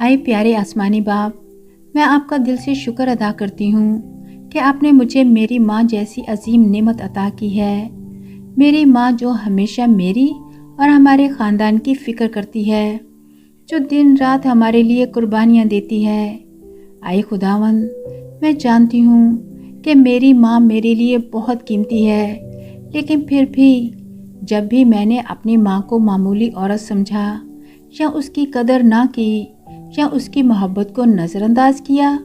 आए प्यारे आसमानी बाप, मैं आपका दिल से शुक्र अदा करती हूँ कि आपने मुझे मेरी माँ जैसी अजीम नेमत अता की है। मेरी माँ जो हमेशा मेरी और हमारे ख़ानदान की फ़िक्र करती है, जो दिन रात हमारे लिए कुर्बानियाँ देती है। आए खुदावंद, मैं जानती हूँ कि मेरी माँ मेरे लिए बहुत कीमती है, लेकिन फिर भी जब भी मैंने अपनी माँ को मामूली औरत समझा या उसकी कदर ना की या उसकी मोहब्बत को नज़रअंदाज किया,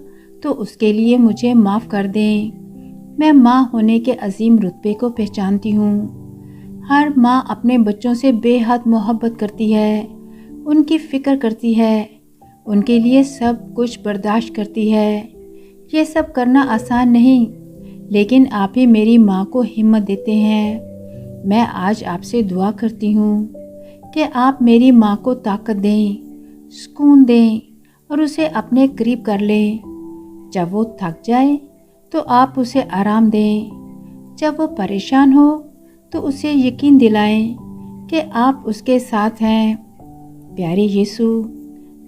तो उसके लिए मुझे माफ़ कर दें। मैं माँ होने के अजीम रुतबे को पहचानती हूँ। हर माँ अपने बच्चों से बेहद मोहब्बत करती है, उनकी फ़िक्र करती है, उनके लिए सब कुछ बर्दाश्त करती है। ये सब करना आसान नहीं, लेकिन आप ही मेरी माँ को हिम्मत देते हैं। मैं आज आपसे दुआ करती हूँ कि आप मेरी माँ को ताकत दें, सुकून दें और उसे अपने करीब कर लें। जब वो थक जाए तो आप उसे आराम दें। जब वो परेशान हो तो उसे यकीन दिलाएं कि आप उसके साथ हैं। प्यारे यीशु,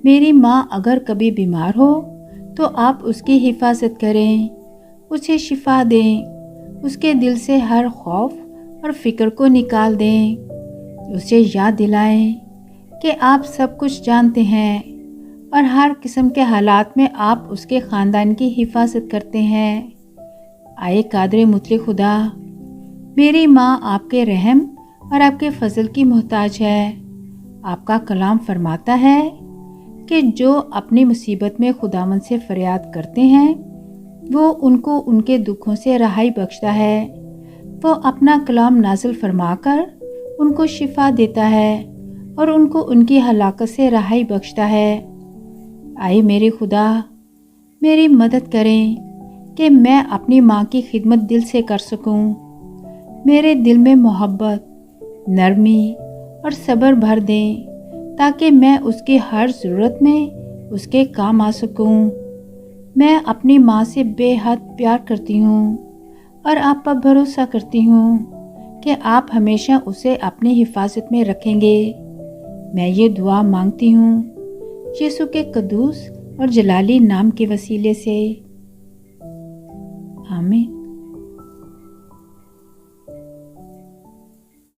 मेरी माँ अगर कभी बीमार हो तो आप उसकी हिफाजत करें, उसे शिफा दें, उसके दिल से हर खौफ और फ़िक्र को निकाल दें। उसे याद दिलाएं कि आप सब कुछ जानते हैं और हर किस्म के हालात में आप उसके ख़ानदान की हिफाजत करते हैं। आए कादर मुतलक खुदा, मेरी माँ आपके रहम और आपके फ़ज़ल की मोहताज है। आपका कलाम फरमाता है कि जो अपनी मुसीबत में खुदावंद से फरियाद करते हैं, वो उनको उनके दुखों से रहाई बख्शता है। वो अपना कलाम नाज़िल फरमाकर उनको शिफा देता है और उनको उनकी हलाकत से रहाई बख्शता है। आए मेरे खुदा, मेरी मदद करें कि मैं अपनी माँ की खिदमत दिल से कर सकूं। मेरे दिल में मोहब्बत, नरमी और सब्र भर दें ताकि मैं उसकी हर ज़रूरत में उसके काम आ सकूं। मैं अपनी माँ से बेहद प्यार करती हूँ और आप पर भरोसा करती हूँ कि आप हमेशा उसे अपनी हिफाजत में रखेंगे। मैं ये दुआ मांगती हूँ यीशु के कदूस और जलाली नाम के वसीले से, आमीन।